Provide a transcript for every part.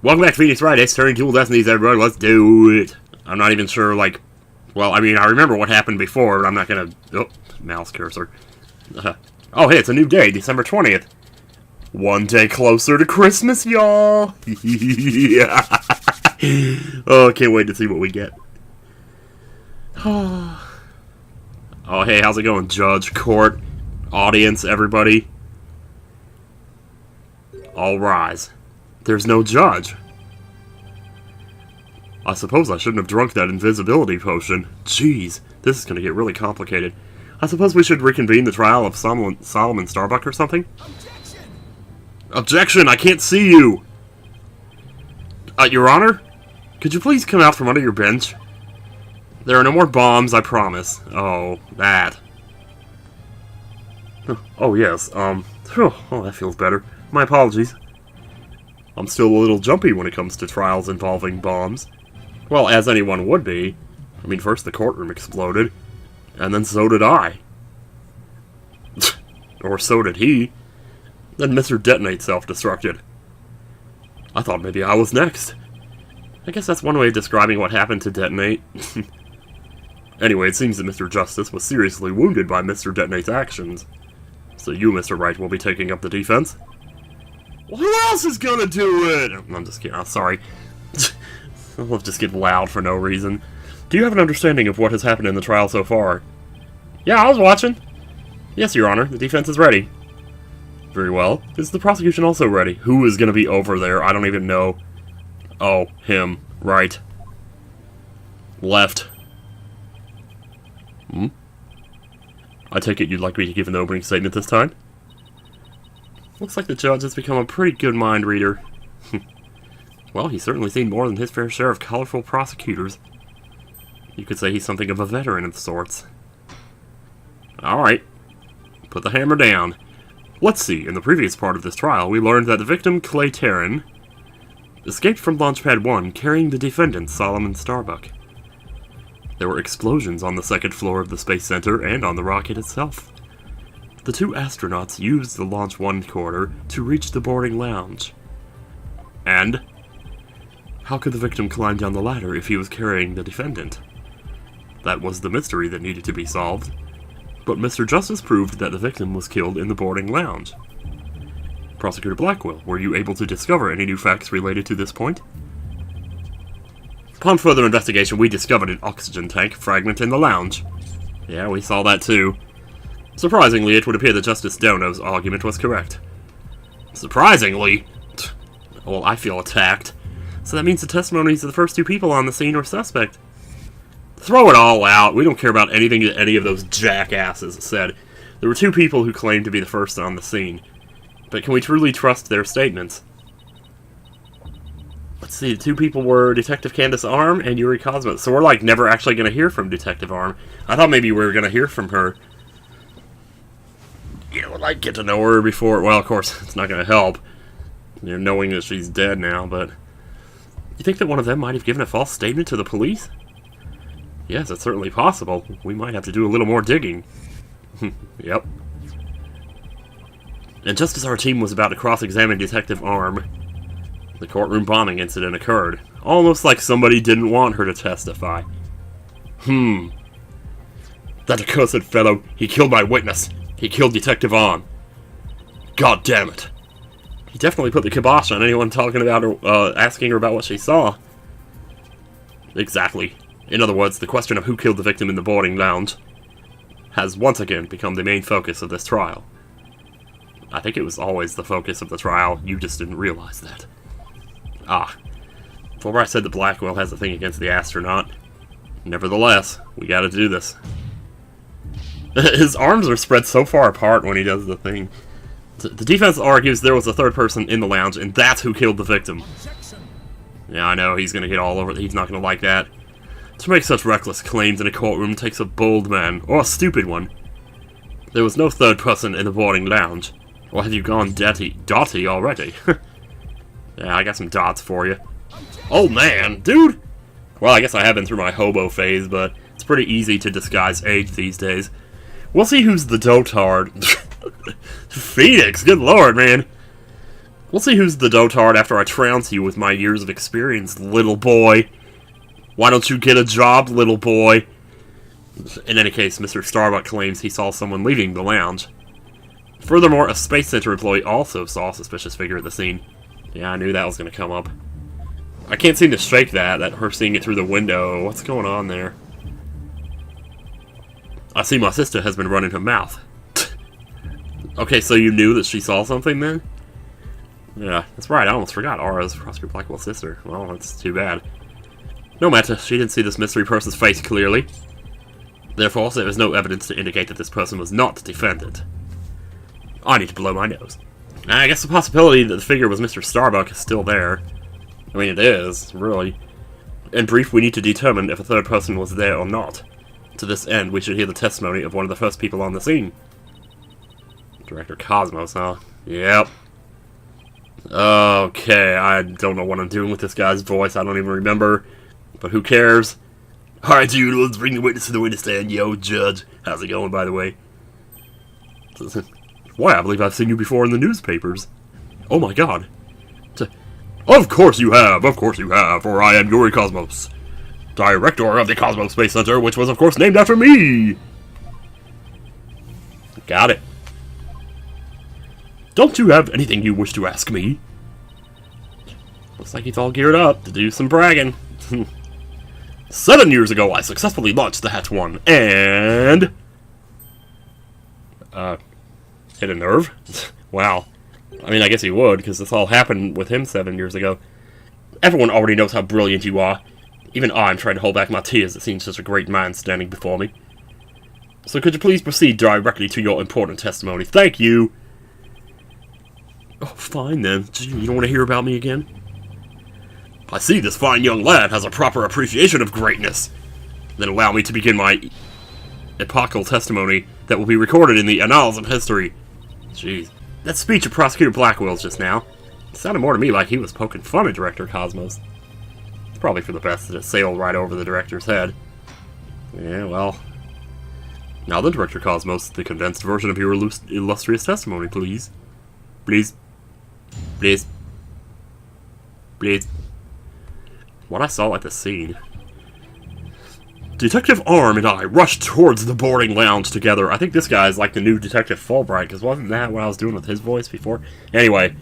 Welcome back to Phoenix Wright. It's turning Dual Destinies, everybody. Let's do it. I'm not even sure, like... Well, I mean, I remember what happened before, but I'm not gonna... Oh, mouse cursor. Oh, hey, it's a new day, December 20th. One day closer to Christmas, y'all! Yeah. Oh, can't wait to see what we get. Oh, hey, how's it going, judge, court, audience, everybody? All rise. There's no judge. I suppose I shouldn't have drunk that invisibility potion. Jeez, this is gonna get really complicated. I suppose we should reconvene the trial of Solomon Starbuck or something? Objection! Objection! I can't see you! Your Honor? Could you please come out from under your bench? There are no more bombs, I promise. Oh, that. Oh, yes, oh, that feels better. My apologies. I'm still a little jumpy when it comes to trials involving bombs. Well, as anyone would be. I mean, first the courtroom exploded, and then so did I. Or so did he. Then Mr. Detonate self-destructed. I thought maybe I was next. I guess that's one way of describing what happened to Detonate. Anyway, it seems that Mr. Justice was seriously wounded by Mr. Detonate's actions. So you, Mr. Wright, will be taking up the defense? Well, who else is gonna do it? I'm just kidding. I'm sorry. I'll just get loud for no reason. Do you have an understanding of what has happened in the trial so far? Yeah, I was watching. Yes, Your Honor. The defense is ready. Very well. Is the prosecution also ready? Who is gonna be over there? I don't even know. Oh, him. Right. Left. I take it you'd like me to give an opening statement this time? Looks like the judge has become a pretty good mind reader. Well, he's certainly seen more than his fair share of colorful prosecutors. You could say he's something of a veteran of sorts. Alright. Put the hammer down. Let's see, in the previous part of this trial, we learned that the victim, Clay Terran, escaped from Launchpad 1 carrying the defendant, Solomon Starbuck. There were explosions on the second floor of the Space Center and on the rocket itself. The two astronauts used the Launch 1 corridor to reach the boarding lounge. And? How could the victim climb down the ladder if he was carrying the defendant? That was the mystery that needed to be solved. But Mr. Justice proved that the victim was killed in the boarding lounge. Prosecutor Blackwell, were you able to discover any new facts related to this point? Upon further investigation, we discovered an oxygen tank fragment in the lounge. Yeah, we saw that too. Surprisingly, it would appear that Justice Dono's argument was correct. Surprisingly? Well, I feel attacked. So that means the testimonies of the first two people on the scene were suspect. Throw it all out. We don't care about anything that any of those jackasses said. There were two people who claimed to be the first on the scene. But can we truly trust their statements? Let's see, the two people were Detective Candace Arm and Yuri Cosmos. So we're like never actually going to hear from Detective Arm. I thought maybe we were going to hear from her. You know, like get to know her before. Well, of course, it's not going to help. You know, knowing that she's dead now, but... You think that one of them might have given a false statement to the police? Yes, it's certainly possible. We might have to do a little more digging. Yep. And just as our team was about to cross-examine Detective Arm, the courtroom bombing incident occurred. Almost like somebody didn't want her to testify. That accursed fellow, he killed my witness. He killed Detective Arm. God damn it. He definitely put the kibosh on anyone talking about her, asking her about what she saw. Exactly. In other words, the question of who killed the victim in the boarding lounge has once again become the main focus of this trial. I think it was always the focus of the trial, you just didn't realize that. Ah. Before I said that Blackwell has a thing against the astronaut. Nevertheless, we gotta do this. His arms are spread so far apart when he does the thing. The defense argues there was a third person in the lounge, and that's who killed the victim. Yeah, I know, he's gonna get all over it. He's not gonna like that. To make such reckless claims in a courtroom takes a bold man, or a stupid one. There was no third person in the boarding lounge. Or have you gone dotty already? Yeah, I got some dots for you. Oh man, dude! Well, I guess I have been through my hobo phase, but it's pretty easy to disguise age these days. We'll see who's the dotard. Phoenix, good lord, man. We'll see who's the dotard after I trounce you with my years of experience, little boy. Why don't you get a job, little boy? In any case, Mr. Starbuck claims he saw someone leaving the lounge. Furthermore, a Space Center employee also saw a suspicious figure at the scene. Yeah, I knew that was going to come up. I can't seem to shake that her seeing it through the window. What's going on there? I see my sister has been running her mouth. Okay, so you knew that she saw something then? Yeah, that's right, I almost forgot. Aura's Prosper Blackwell's sister. Well, that's too bad. No matter, she didn't see this mystery person's face clearly. Therefore, there is no evidence to indicate that this person was not the defendant. I need to blow my nose. I guess the possibility that the figure was Mr. Starbuck is still there. I mean, it is, really. In brief, we need to determine if a third person was there or not. To this end, we should hear the testimony of one of the first people on the scene. Director Cosmos, huh? Yep. Okay, I don't know what I'm doing with this guy's voice. I don't even remember. But who cares? Alright, dude, let's bring the witness to the witness stand. Yo, Judge. How's it going, by the way? Why, I believe I've seen you before in the newspapers. Oh my god. Of course you have, for I am Yuri Cosmos, director of the Cosmos Space Center, which was of course named after me! Got it. Don't you have anything you wish to ask me? Looks like he's all geared up to do some bragging. 7 years ago, I successfully launched the Hatch 1, and... hit a nerve? Wow. I mean, I guess he would, because this all happened with him 7 years ago. Everyone already knows how brilliant you are. Even I'm trying to hold back my tears at seeing such a great man standing before me. So could you please proceed directly to your important testimony? Thank you! Oh, fine then. Gee, you don't want to hear about me again? I see this fine young lad has a proper appreciation of greatness. Then allow me to begin my epochal testimony that will be recorded in the annals of history. Jeez. That speech of Prosecutor Blackwell's just now, it sounded more to me like he was poking fun at Director Cosmos. It's probably for the best that it sailed right over the director's head. Yeah, well. Now then, Director Cosmos, the condensed version of your illustrious testimony, please. Please. Please. Please. What I saw at the scene. Detective Arm and I rushed towards the boarding lounge together. I think this guy's like the new Detective Fulbright, because wasn't that what I was doing with his voice before? Anyway,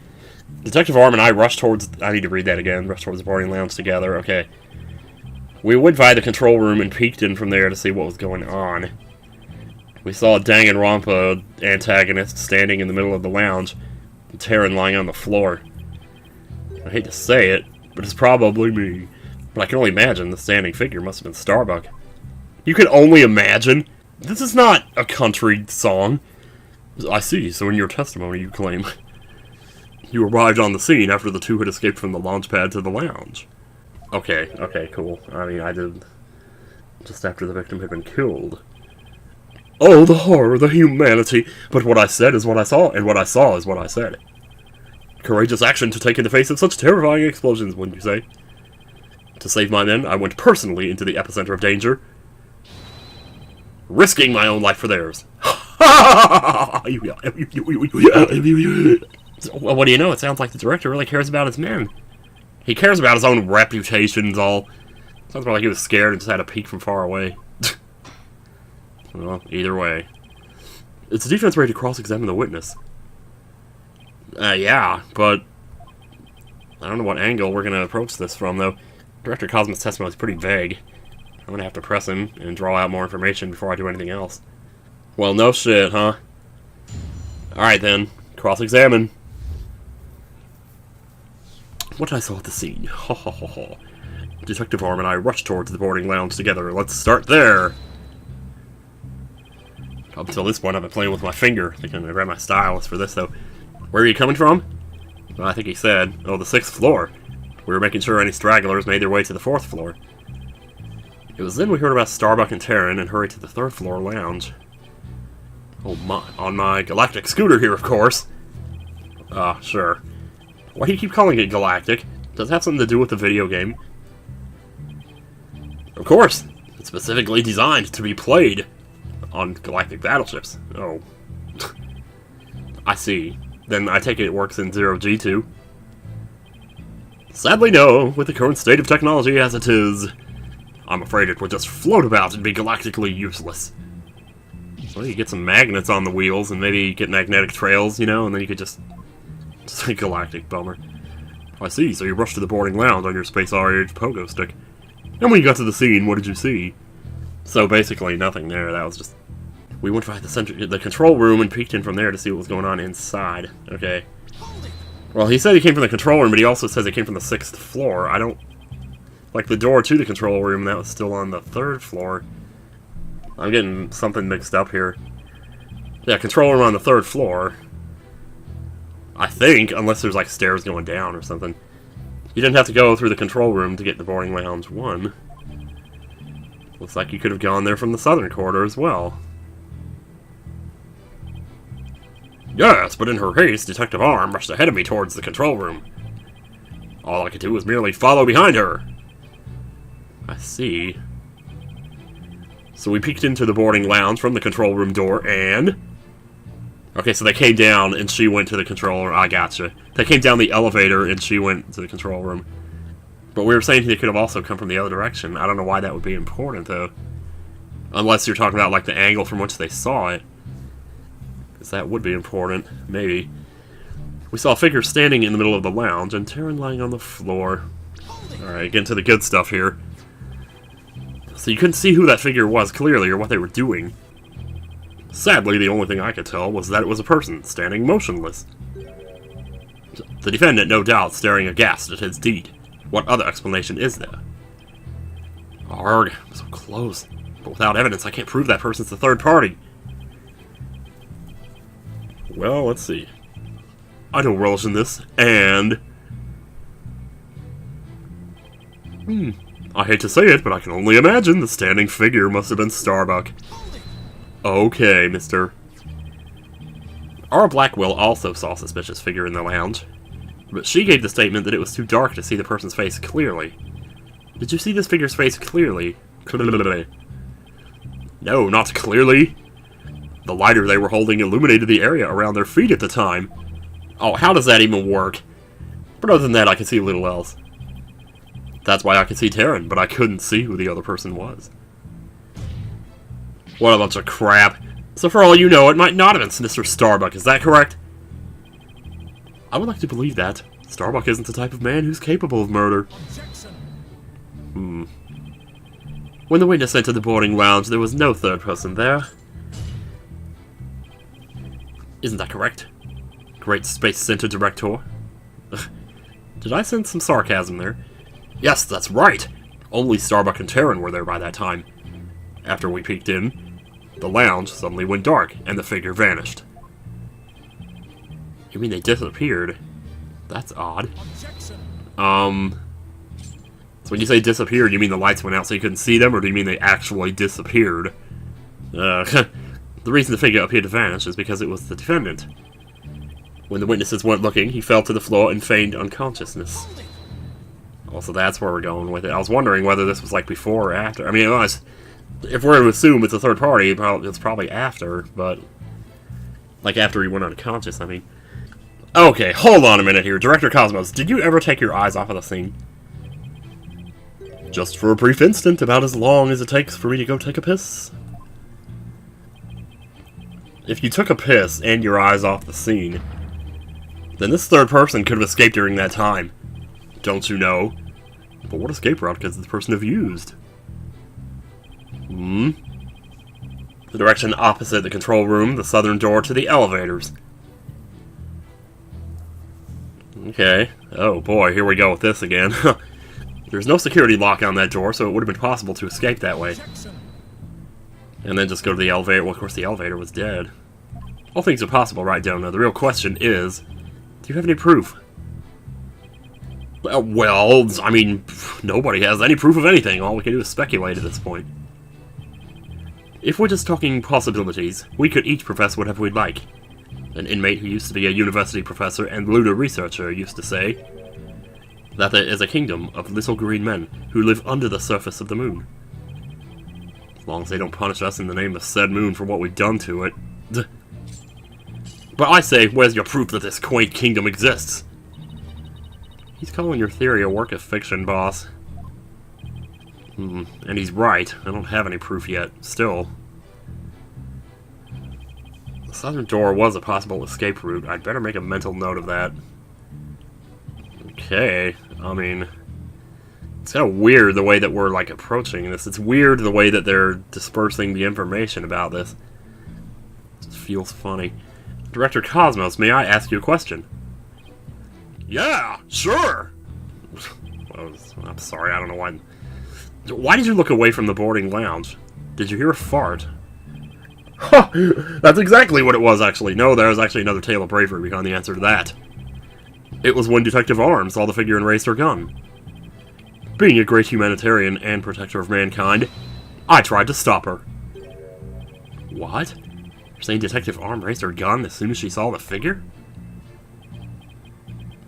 Detective Arm and I rushed towards... I need to read that again. Rushed towards the boarding lounge together. Okay. We went by the control room and peeked in from there to see what was going on. We saw a Danganronpa antagonist standing in the middle of the lounge, and Terran lying on the floor. I hate to say it, but it's probably me. But I can only imagine the standing figure must have been Starbuck. You can only imagine? This is not a country song. I see, so in your testimony you claim you arrived on the scene after the two had escaped from the launch pad to the lounge. Okay, cool. I mean, I did just after the victim had been killed. Oh, the horror, the humanity! But what I said is what I saw, and what I saw is what I said. Courageous action to take in the face of such terrifying explosions, wouldn't you say? To save my men, I went personally into the epicenter of danger, risking my own life for theirs. Well, what do you know? It sounds like the director really cares about his men. He cares about his own reputations, all. Sounds more like he was scared and just had a peek from far away. Well, either way. It's a defense ready to cross-examine the witness. Yeah, but I don't know what angle we're going to approach this from, though. Director Cosmos' testimony is pretty vague. I'm going to have to press him and draw out more information before I do anything else. Well, no shit, huh? Alright then, cross-examine. What I saw at the scene. Ho ho ho ho. Detective Arm and I rushed towards the boarding lounge together. Let's start there! Up until this point, I've been playing with my finger, thinking I grabbed my stylus for this, though. Where are you coming from? Well, I think he said, oh, the 6th floor. We were making sure any stragglers made their way to the 4th floor. It was then we heard about Starbuck and Terran and hurried to the 3rd floor lounge. Oh my, on my galactic scooter here, of course. Sure. Why do you keep calling it galactic? Does it have something to do with the video game? Of course! It's specifically designed to be played on galactic battleships. Oh. I see. Then I take it works in 0G2. Sadly, no. With the current state of technology as it is, I'm afraid it would just float about and be galactically useless. So you get some magnets on the wheels and maybe get magnetic trails, you know, and then you could just a galactic bummer. I see, so you rushed to the boarding lounge on your Space RH pogo stick. And when you got to the scene, what did you see? So basically nothing there, that was just... We went by the control room and peeked in from there to see what was going on inside. Okay. Well, he said he came from the control room, but he also says he came from the 6th floor. I don't... Like, the door to the control room, that was still on the 3rd floor. I'm getting something mixed up here. Yeah, control room on the 3rd floor. I think, unless there's, like, stairs going down or something. You didn't have to go through the control room to get the boarding lounge 1. Looks like you could have gone there from the southern corridor as well. Yes, but in her haste, Detective Arm rushed ahead of me towards the control room. All I could do was merely follow behind her. I see. So we peeked into the boarding lounge from the control room door, and... Okay, so they came down, and she went to the control room. I gotcha. They came down the elevator, and she went to the control room. But we were saying they could have also come from the other direction. I don't know why that would be important, though. Unless you're talking about, like, the angle from which they saw it. Because that would be important. Maybe. We saw a figure standing in the middle of the lounge, and Taryn lying on the floor. Alright, getting to the good stuff here. So you couldn't see who that figure was clearly, or what they were doing. Sadly, the only thing I could tell was that it was a person, standing motionless. The defendant, no doubt, staring aghast at his deed. What other explanation is there? Arg, so close. But without evidence, I can't prove that person's the third party. Well, let's see. I don't relish in this, and... I hate to say it, but I can only imagine the standing figure must have been Starbuck. Okay, mister. Our Blackwell also saw a suspicious figure in the lounge, but she gave the statement that it was too dark to see the person's face clearly. Did you see this figure's face clearly? No, not clearly. The lighter they were holding illuminated the area around their feet at the time. Oh, how does that even work? But other than that, I could see little else. That's why I could see Taryn, but I couldn't see who the other person was. What a bunch of crap. So for all you know, it might not have been Mr. Starbuck, is that correct? I would like to believe that. Starbuck isn't the type of man who's capable of murder. When the witness entered the boarding lounge, there was no third person there. Isn't that correct? Great Space Center Director. Did I sense some sarcasm there? Yes, that's right! Only Starbuck and Taryn were there by that time. After we peeked in, the lounge suddenly went dark, and the figure vanished. You mean they disappeared? That's odd. So when you say disappeared, you mean the lights went out so you couldn't see them, or do you mean they actually disappeared? The reason the figure appeared to vanish is because it was the defendant. When the witnesses weren't looking, he fell to the floor and feigned unconsciousness. Also, that's where we're going with it. I was wondering whether this was like before or after. I mean, if we're to assume it's a third party, it's probably after, but... Like after he went unconscious, I mean. Okay, hold on a minute here. Director Cosmos, did you ever take your eyes off of the scene? Just for a brief instant, about as long as it takes for me to go take a piss. If you took a piss and your eyes off the scene, then this third person could have escaped during that time. Don't you know? But what escape route could this person have used? The direction opposite the control room, the southern door to the elevators. Okay. Oh boy, here we go with this again. There's no security lock on that door, so it would have been possible to escape that way. And then just go to the elevator. Well, of course, the elevator was dead. All things are possible, right, Donut? The real question is, do you have any proof? Well, I mean, nobody has any proof of anything. All we can do is speculate at this point. If we're just talking possibilities, we could each profess whatever we'd like. An inmate who used to be a university professor and lunar researcher used to say that there is a kingdom of little green men who live under the surface of the moon. As long as they don't punish us in the name of said moon for what we've done to it. But I say, where's your proof that this quaint kingdom exists? He's calling your theory a work of fiction, boss. And he's right. I don't have any proof yet. Still. The southern door was a possible escape route. I'd better make a mental note of that. Okay. I mean, it's kind of weird the way that we're, like, approaching this. It's weird the way that they're dispersing the information about this. It just feels funny. Director Cosmos, may I ask you a question? Yeah, sure! I'm sorry, I don't know why. Why did you look away from the boarding lounge? Did you hear a fart? Huh! That's exactly what it was, actually. No, there was actually another tale of bravery behind the answer to that. It was when Detective Arm saw the figure and raised her gun. Being a great humanitarian and protector of mankind, I tried to stop her. What? You're saying Detective Arm raised her gun as soon as she saw the figure?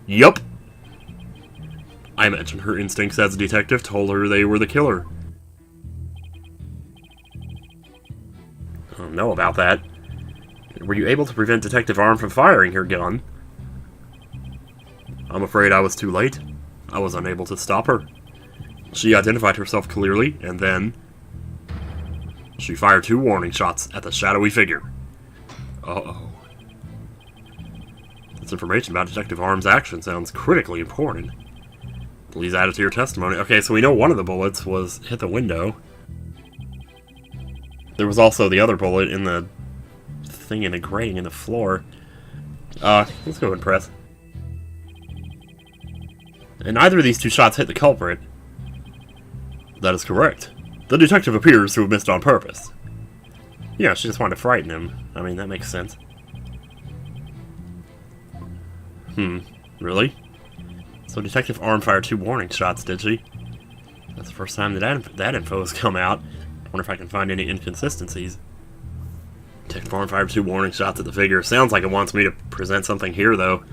Yup. I imagine her instincts as a detective told her they were the killer. I don't know about that. Were you able to prevent Detective Arm from firing her gun? I'm afraid I was too late. I was unable to stop her. She identified herself clearly, and then she fired 2 warning shots at the shadowy figure. Uh-oh. This information about Detective Arm's action sounds critically important. Please add it to your testimony. Okay, so we know one of the bullets was hit the window. There was also the other bullet in the thing in the grating in the floor. Let's go and press. And neither of these 2 shots hit the culprit. That is correct. The detective appears to have missed on purpose. Yeah, she just wanted to frighten him. I mean, that makes sense. Really? So Detective Arm fired 2 warning shots, did she? That's the first time that info has come out. I wonder if I can find any inconsistencies. Detective Arm fired 2 warning shots at the figure. Sounds like it wants me to present something here, though.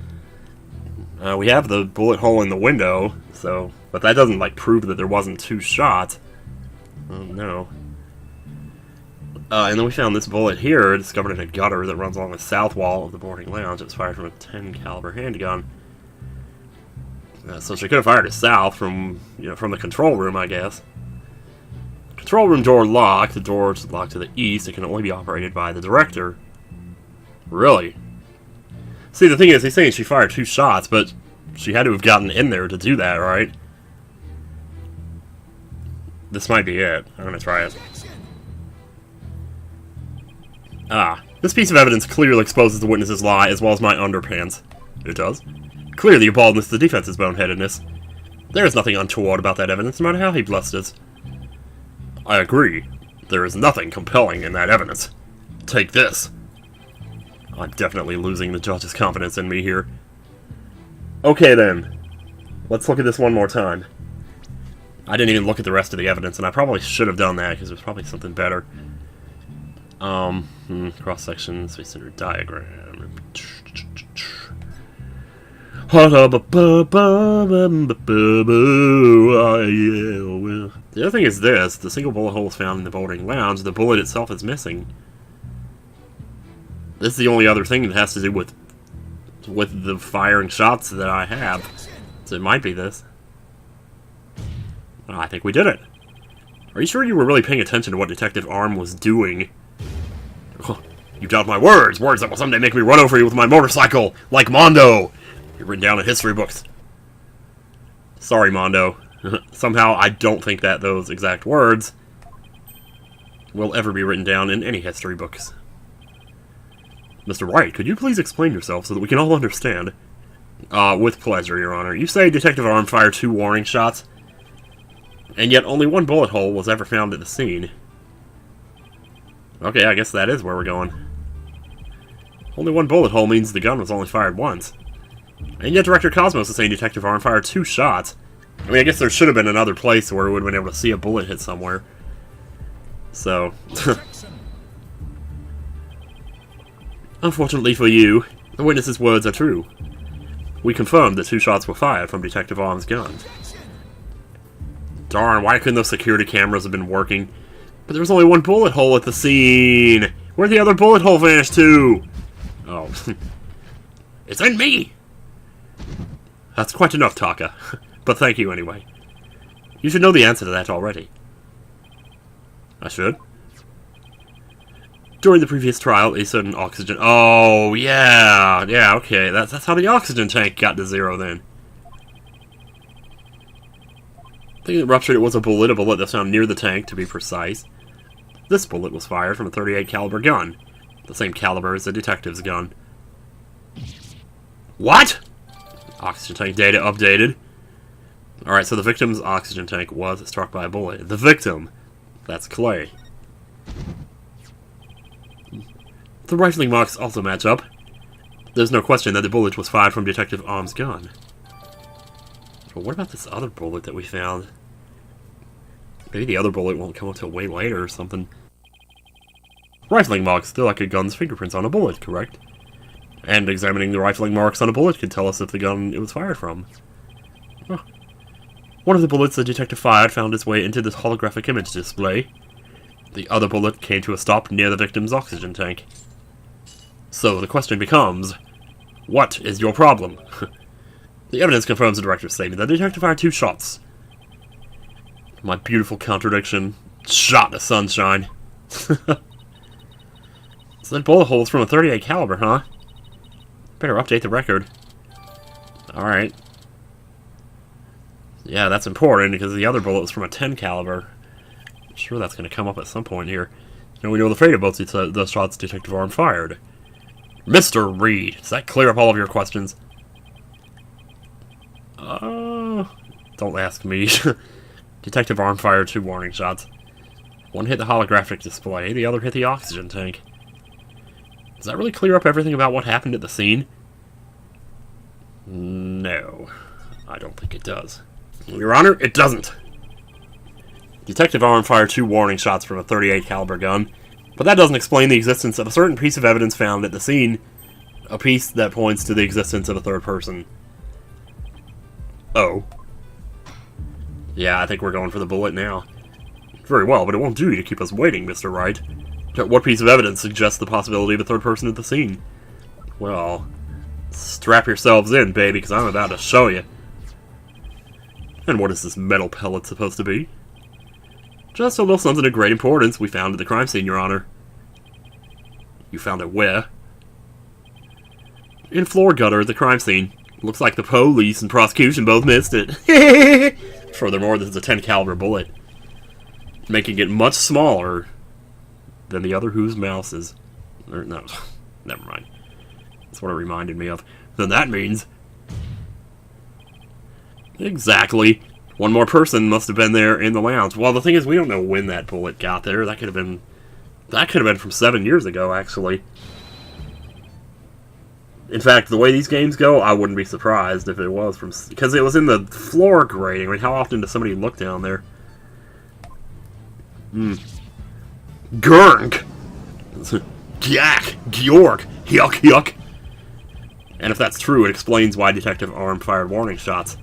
We have the bullet hole in the window, so... But that doesn't, like, prove that there wasn't 2 shots. Oh, no. And then we found this bullet here, discovered in a gutter that runs along the south wall of the boarding lounge. It was fired from a 10 caliber handgun. So she could have fired it south from, from the control room, I guess. Control room door locked. The door is locked to the east. It can only be operated by the director. Really? See, the thing is, he's saying she fired 2 shots, but she had to have gotten in there to do that, right? This might be it. I'm gonna try it. This piece of evidence clearly exposes the witness's lie as well as my underpants. It does. Clearly the baldness of the defense's boneheadedness. There is nothing untoward about that evidence, no matter how he blusters. I agree. There is nothing compelling in that evidence. Take this. I'm definitely losing the judge's confidence in me here. Okay then. Let's look at this one more time. I didn't even look at the rest of the evidence, and I probably should have done that, because there's probably something better. Cross-section, space-center diagram. The other thing is this. The single bullet hole was found in the boarding lounge. The bullet itself is missing. This is the only other thing that has to do with the firing shots that I have. So it might be this. Oh, I think we did it. Are you sure you were really paying attention to what Detective Arm was doing? Oh, you doubt my words! Words that will someday make me run over you with my motorcycle! Like Mondo! You're written down in history books. Sorry, Mondo. Somehow, I don't think that those exact words will ever be written down in any history books. Mr. Wright, could you please explain yourself so that we can all understand? With pleasure, Your Honor. You say Detective Arm fired 2 warning shots, and yet only 1 bullet hole was ever found at the scene. Okay, I guess that is where we're going. Only 1 bullet hole means the gun was only fired once. And yet Director Cosmos is saying Detective Arm fired 2 shots. I mean, I guess there should have been another place where we would have been able to see a bullet hit somewhere. So... Unfortunately for you, the witness's words are true. We confirmed that 2 shots were fired from Detective Arm's gun. Darn, why couldn't those security cameras have been working? But there was only 1 bullet hole at the scene! Where'd the other bullet hole vanish to? Oh. It's in me! That's quite enough, Taka. But thank you anyway. You should know the answer to that already. I should? During the previous trial, a certain oxygen... Oh, yeah! Yeah, okay. That's how the oxygen tank got to 0 then. Thinking it ruptured, it was a bullet that found near the tank, to be precise. This bullet was fired from a .38 caliber gun. The same caliber as the detective's gun. What?! Oxygen tank data updated. Alright, so the victim's oxygen tank was struck by a bullet. The victim! That's Clay. The rifling marks also match up. There's no question that the bullet was fired from Detective Arm's gun. But what about this other bullet that we found? Maybe the other bullet won't come up till way later or something. Rifling marks, they're like a gun's fingerprints on a bullet, correct? And examining the rifling marks on a bullet could tell us if the gun it was fired from. Huh. One of the bullets the detective fired found its way into this holographic image display. The other bullet came to a stop near the victim's oxygen tank. So the question becomes, what is your problem? The evidence confirms the director's statement. The detective fired 2 shots. My beautiful contradiction. Shot the sunshine. So that bullet hole's from a .38 caliber, huh? Better update the record. Alright. Yeah, that's important because the other bullet was from a .10 caliber. I'm sure that's going to come up at some point here. And we know the fate of both the shots Detective Arm fired. Mr. Reed, does that clear up all of your questions? Don't ask me. Detective Arm fired 2 warning shots. One hit the holographic display, the other hit the oxygen tank. Does that really clear up everything about what happened at the scene? No, I don't think it does. Your Honor, it doesn't. Detective Arm fired 2 warning shots from a .38 caliber gun, but that doesn't explain the existence of a certain piece of evidence found at the scene, a piece that points to the existence of a third person. Oh. Yeah, I think we're going for the bullet now. Very well, but it won't do to keep us waiting, Mr. Wright. What piece of evidence suggests the possibility of a third person at the scene? Well, strap yourselves in, baby, because I'm about to show you. And what is this metal pellet supposed to be? Just a little something of great importance we found at the crime scene, Your Honor. You found it where? In floor gutter at the crime scene. Looks like the police and prosecution both missed it. Furthermore, this is a .10 caliber bullet, making it much smaller than the other whose mouse is. Or, no, never mind. That's what it reminded me of. Then that means... Exactly. One more person must have been there in the lounge. Well, the thing is, we don't know when that bullet got there. That could have been from 7 years ago, actually. In fact, the way these games go, I wouldn't be surprised if it was from... Because it was in the floor grating. I mean, how often does somebody look down there? Gurk! Gyak! Gyork! Yuck, yuck! And if that's true, it explains why Detective Arm fired warning shots.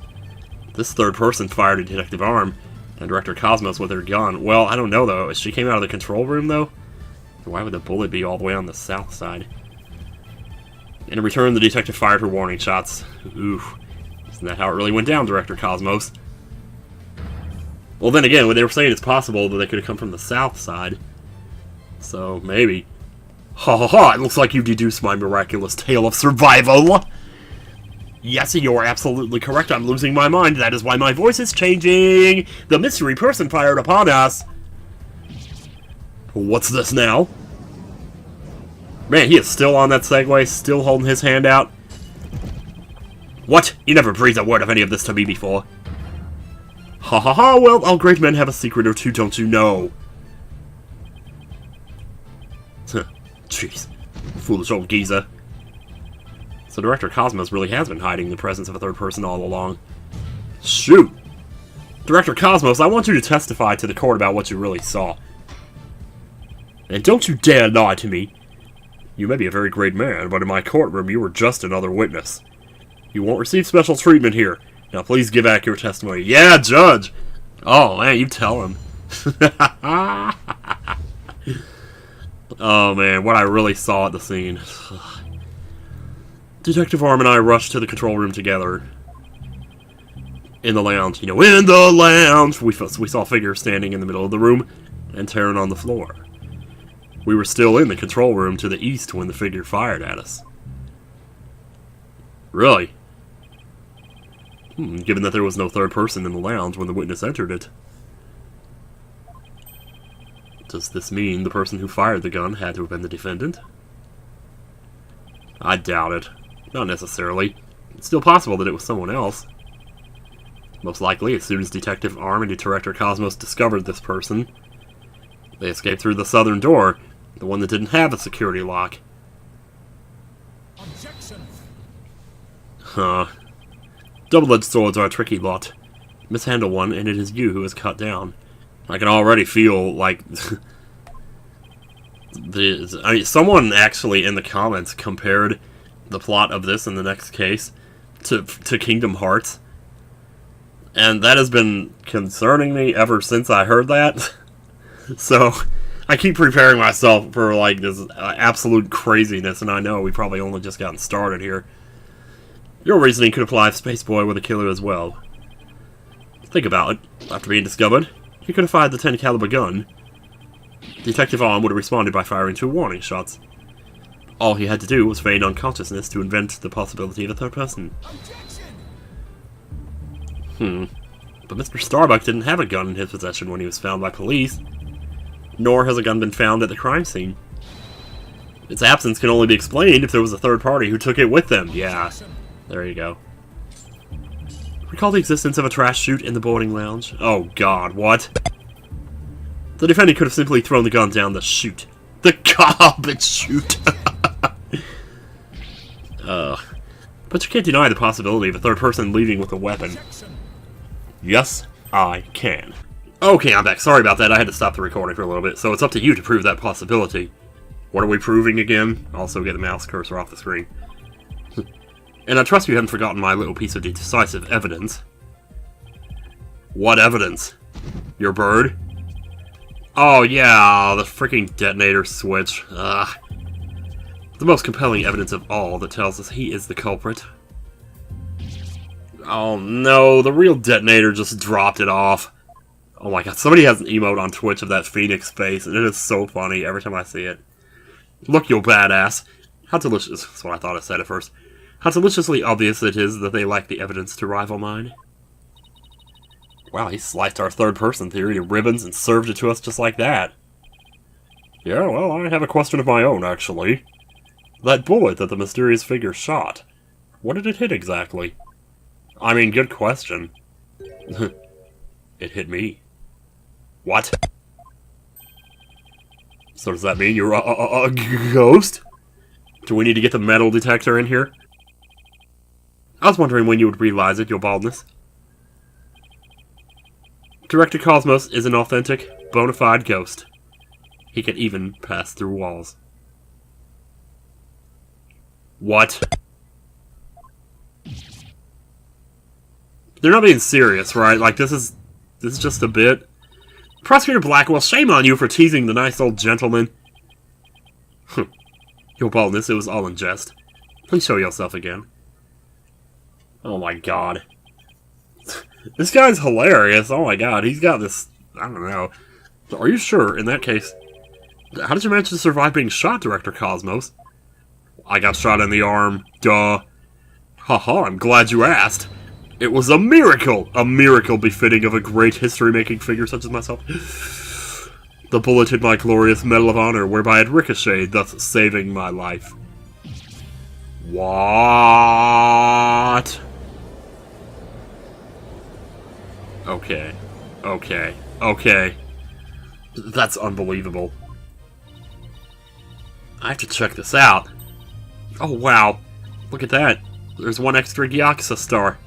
This third person fired at Detective Arm, and Director Cosmos with her gun. Well, I don't know, though. She came out of the control room, though? Why would the bullet be all the way on the south side? In return, the detective fired her warning shots. Oof. Isn't that how it really went down, Director Cosmos? Well, then again, when they were saying it's possible that they could have come from the south side. So, maybe. Ha ha ha, it looks like you deduced my miraculous tale of survival! Yes, you're absolutely correct, I'm losing my mind, that is why my voice is changing! The mystery person fired upon us! What's this now? Man, he is still on that Segway, still holding his hand out. What? You never breathed a word of any of this to me before. Ha ha ha, well, all great men have a secret or two, don't you know? Jeez. Foolish old geezer. So Director Cosmos really has been hiding the presence of a third person all along. Shoot! Director Cosmos, I want you to testify to the court about what you really saw. And don't you dare lie to me. You may be a very great man, but in my courtroom you were just another witness. You won't receive special treatment here. Now please give accurate testimony. Yeah, Judge! Oh, man, you tell him. Oh, man, what I really saw at the scene. Detective Arm and I rushed to the control room together. In the lounge, you know, in the lounge, we saw a figure standing in the middle of the room and tearing on the floor. We were still in the control room to the east when the figure fired at us. Really? Given that there was no third person in the lounge when the witness entered it. Does this mean the person who fired the gun had to have been the defendant? I doubt it. Not necessarily. It's still possible that it was someone else. Most likely, as soon as Detective Arm and Director Cosmos discovered this person, they escaped through the southern door, the one that didn't have a security lock. Objection. Huh. Double-edged swords are a tricky lot. Mishandle one, and it is you who is cut down. I can already feel like someone actually in the comments compared the plot of this and the next case to Kingdom Hearts, and that has been concerning me ever since I heard that. So I keep preparing myself for like this absolute craziness, and I know we probably only just gotten started here. Your reasoning could apply if Space Boy were the killer as well. Think about it. After being discovered, he could have fired the 10 caliber gun. Detective Arm would have responded by firing 2 warning shots. All he had to do was feign unconsciousness to invent the possibility of a third person. But Mr. Starbuck didn't have a gun in his possession when he was found by police. Nor has a gun been found at the crime scene. Its absence can only be explained if there was a third party who took it with them. Yeah, there you go. Recall the existence of a trash chute in the boarding lounge. Oh god, what? The defendant could have simply thrown the gun down the chute. The garbage chute! But you can't deny the possibility of a third person leaving with a weapon. Yes, I can. Okay, I'm back. Sorry about that. I had to stop the recording for a little bit. So it's up to you to prove that possibility. What are we proving again? Also get the mouse cursor off the screen. And I trust you haven't forgotten my little piece of decisive evidence. What evidence? Your bird? Oh yeah, the freaking detonator switch. Ugh. The most compelling evidence of all that tells us he is the culprit. Oh no, the real detonator just dropped it off. Oh my god, somebody has an emote on Twitch of that Phoenix face, and it is so funny every time I see it. Look, you badass. How delicious, that's what I thought I said at first. How deliciously obvious it is that they lack the evidence to rival mine. Wow, he sliced our third-person theory to ribbons and served it to us just like that. Yeah, well, I have a question of my own, actually. That bullet that the mysterious figure shot, what did it hit exactly? I mean, good question. It hit me. What? So does that mean you're a ghost? Do we need to get the metal detector in here? I was wondering when you would realize it, your baldness. Director Cosmos is an authentic, bona fide ghost. He can even pass through walls. What? They're not being serious, right? Like, this is just a bit. Prosecutor Blackwell, shame on you for teasing the nice old gentleman. Your baldness, it was all in jest. Please show yourself again. Oh my god. This guy's hilarious. Oh my god, he's got this. I don't know. Are you sure, in that case? How did you manage to survive being shot, Director Cosmos? I got shot in the arm. Duh. Haha, I'm glad you asked. It was a miracle! A miracle befitting of a great history-making figure such as myself. The bullet hit my glorious Medal of Honor, whereby it ricocheted, thus saving my life. What? Okay. Okay. Okay. That's unbelievable. I have to check this out. Oh, wow. Look at that. There's one extra Gyakusa star.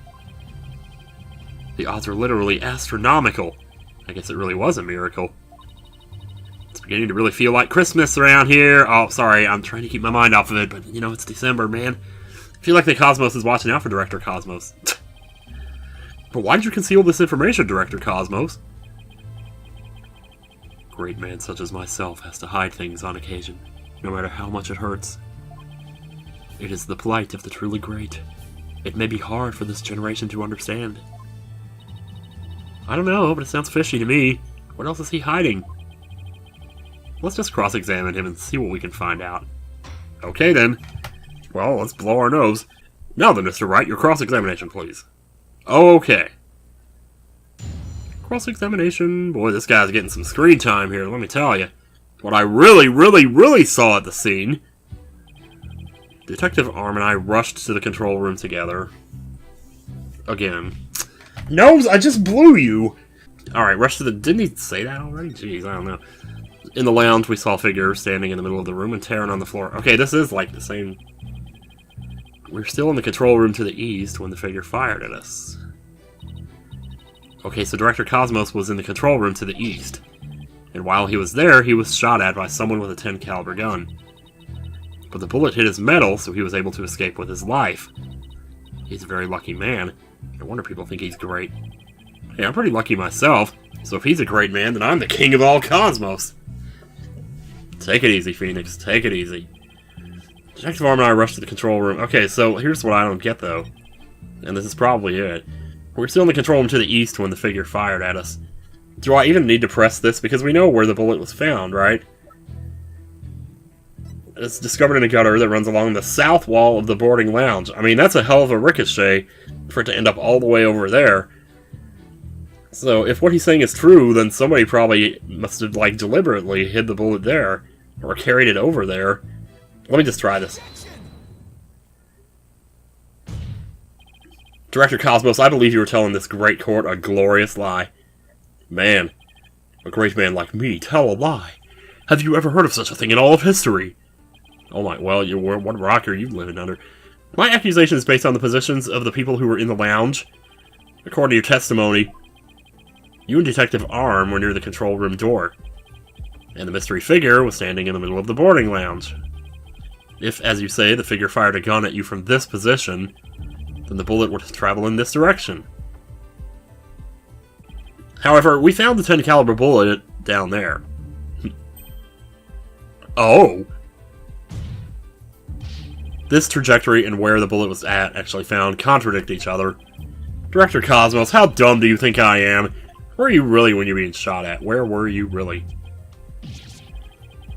The odds are literally astronomical. I guess it really was a miracle. It's beginning to really feel like Christmas around here. Oh, sorry, I'm trying to keep my mind off of it, but, you know, it's December, man. I feel like the Cosmos is watching out for Director Cosmos. But why did you conceal this information, Director Cosmos? A great man such as myself has to hide things on occasion, no matter how much it hurts. It is the plight of the truly great. It may be hard for this generation to understand. I don't know, but it sounds fishy to me. What else is he hiding? Let's just cross-examine him and see what we can find out. Okay, then. Well, let's blow our nose. Now then, Mr. Wright, your cross-examination, please. Okay. Cross-examination. Boy, this guy's getting some screen time here, let me tell you. What I really saw at the scene. Detective Arm and I rushed to the control room together. Again. Nose, I just blew you! Alright, rushed to the... Didn't he say that already? Jeez, I don't know. In the lounge, we saw a figure standing in the middle of the room and tearing on the floor. Okay, this is like the same... We're still in the control room to the east when the figure fired at us. Okay, so Director Cosmos was in the control room to the east. And while he was there, he was shot at by someone with a 10 caliber gun. But the bullet hit his metal, so he was able to escape with his life. He's a very lucky man. No wonder people think he's great. Hey, I'm pretty lucky myself, so if he's a great man, then I'm the king of all cosmos. Take it easy, Phoenix. Take it easy. Detective Arm and I rushed to the control room. Okay, so here's what I don't get, though. And this is probably it. We're still in the control room to the east when the figure fired at us. Do I even need to press this? Because we know where the bullet was found, right? It's discovered in a gutter that runs along the south wall of the boarding lounge. I mean, that's a hell of a ricochet for it to end up all the way over there. So, if what he's saying is true, then somebody probably must have, like, deliberately hid the bullet there. Or carried it over there. Let me just try this. Director Cosmos, I believe you were telling this great court a glorious lie. Man, a great man like me tell a lie. Have you ever heard of such a thing in all of history? Oh my, well, what rock are you living under? My accusation is based on the positions of the people who were in the lounge. According to your testimony, you and Detective Arm were near the control room door. And the mystery figure was standing in the middle of the boarding lounge. If, as you say, the figure fired a gun at you from this position, then the bullet would travel in this direction. However, we found the 10 caliber bullet down there. Oh! This trajectory and where the bullet was actually found contradict each other. Director Cosmos, how dumb do you think I am? Where are you really when you're being shot at? Where were you really?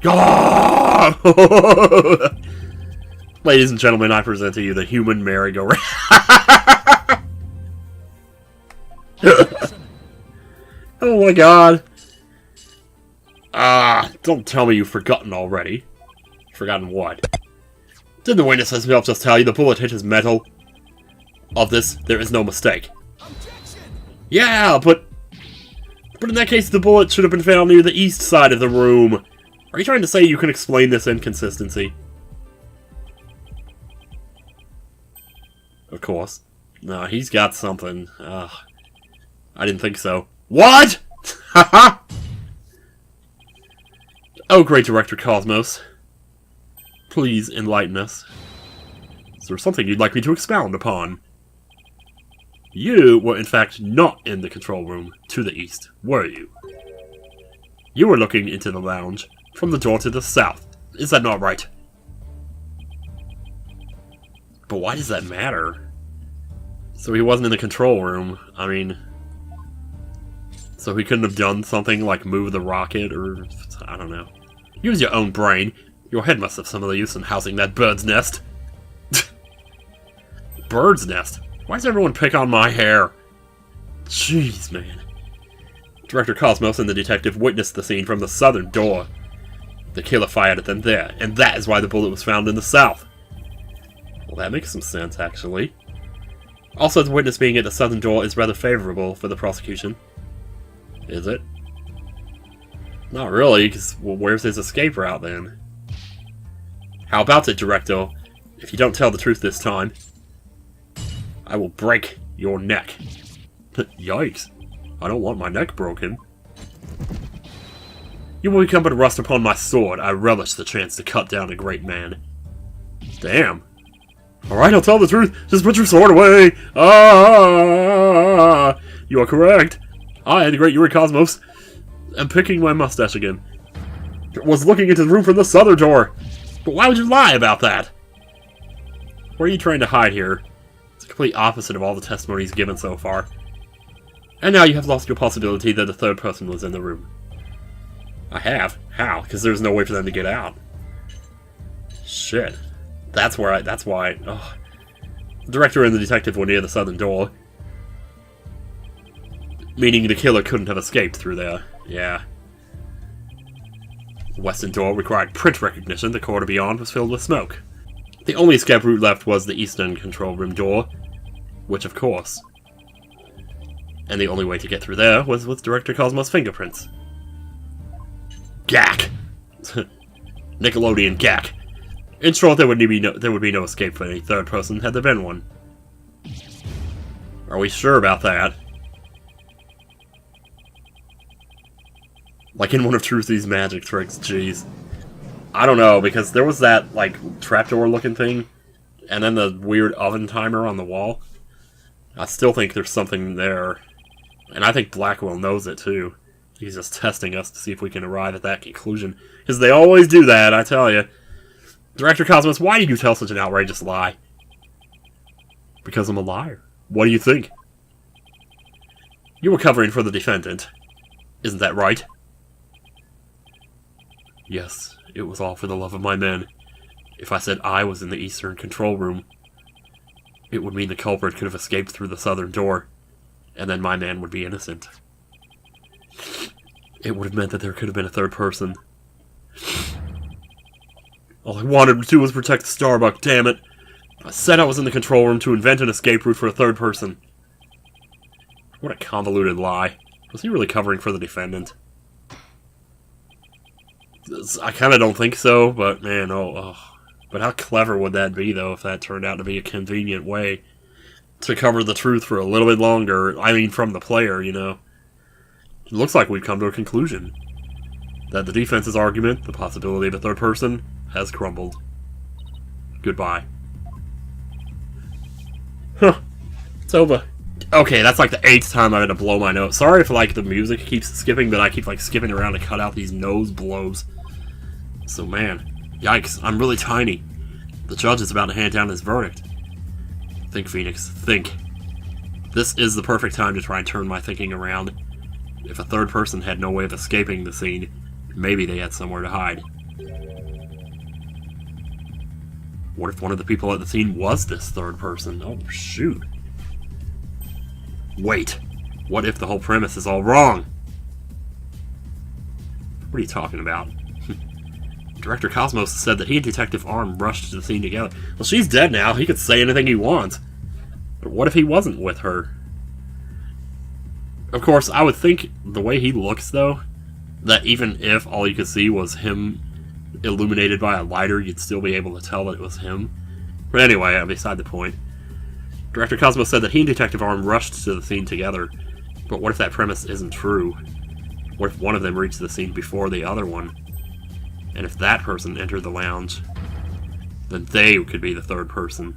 God! Ladies and gentlemen, I present to you the human merry-go-round. Oh my god. Don't tell me you've forgotten already. Forgotten what? Didn't the witness himself just tell you the bullet hit his metal? Of this, there is no mistake. Yeah, but in that case, the bullet should have been found near the east side of the room. Are you trying to say you can explain this inconsistency? Of course. No, he's got something. I didn't think so. What?! Haha! Oh, great Director Cosmos. Please enlighten us. Is there something you'd like me to expound upon? You were in fact not in the control room to the east, were you? You were looking into the lounge from the door to the south. Is that not right? But why does that matter? So he wasn't in the control room. I mean... So he couldn't have done something like move the rocket or... I don't know. Use your own brain. Your head must have some of the use in housing that bird's nest. Bird's nest? Why does everyone pick on my hair? Jeez, man. Director Cosmos and the detective witnessed the scene from the southern door. The killer fired at them there, and that is why the bullet was found in the south. Well, that makes some sense, actually. Also, the witness being at the southern door is rather favorable for the prosecution. Is it? Not really, because well, where's his escape route then? How about it, Director? If you don't tell the truth this time, I will break your neck. Yikes. I don't want my neck broken. You will become but rust upon my sword. I relish the chance to cut down a great man. Damn. Alright, I'll tell the truth. Just put your sword away. Ah! You are correct. I, the great Yuri Cosmos, am picking my mustache again. Was looking into the room from the southern door. But why would you lie about that? What are you trying to hide here? It's the complete opposite of all the testimonies given so far. And now you have lost your possibility that a third person was in the room. I have? How? Because there's no way for them to get out. Shit. That's why... Oh. The director and the detective were near the southern door. Meaning the killer couldn't have escaped through there. Yeah. The western door required print recognition. The corridor beyond was filled with smoke. The only escape route left was the eastern control room door. Which, of course. And the only way to get through there was with Director Cosmos' fingerprints. Gack! Nickelodeon gack. In short, there would be no escape for any third person had there been one. Are we sure about that? Like in one of Trucy's magic tricks, jeez. I don't know, because there was that, like, trapdoor looking thing, and then the weird oven timer on the wall. I still think there's something there. And I think Blackwell knows it, too. He's just testing us to see if we can arrive at that conclusion. Because they always do that, I tell you. Director Cosmos, why did you tell such an outrageous lie? Because I'm a liar. What do you think? You were covering for the defendant. Isn't that right? Yes, it was all for the love of my men. If I said I was in the eastern control room, it would mean the culprit could have escaped through the southern door, and then my man would be innocent. It would have meant that there could have been a third person. All I wanted to do was protect the Starbuck, damn it. I said I was in the control room to invent an escape route for a third person. What a convoluted lie. Was he really covering for the defendant? I kind of don't think so, but man, But how clever would that be, though, if that turned out to be a convenient way to cover the truth for a little bit longer? I mean, from the player, you know. It looks like we've come to a conclusion. That the defense's argument, the possibility of a third person, has crumbled. Goodbye. Huh. It's over. Okay, that's like the 8th time I had to blow my nose. Sorry if, like, the music keeps skipping, but I keep, like, skipping around to cut out these nose blows. So, man. Yikes, I'm really tiny. The judge is about to hand down his verdict. Think, Phoenix, think. This is the perfect time to try and turn my thinking around. If a third person had no way of escaping the scene, maybe they had somewhere to hide. What if one of the people at the scene was this third person? Oh, shoot. Wait, what if the whole premise is all wrong? What are you talking about? Director Cosmos said that he and Detective Arm rushed to the scene together. Well, she's dead now. He could say anything he wants. But what if he wasn't with her? Of course, I would think, the way he looks, though, that even if all you could see was him illuminated by a lighter, you'd still be able to tell that it was him. But anyway, beside the point. Director Cosmos said that he and Detective Arm rushed to the scene together. But what if that premise isn't true? What if one of them reached the scene before the other one? And if that person entered the lounge, then they could be the third person.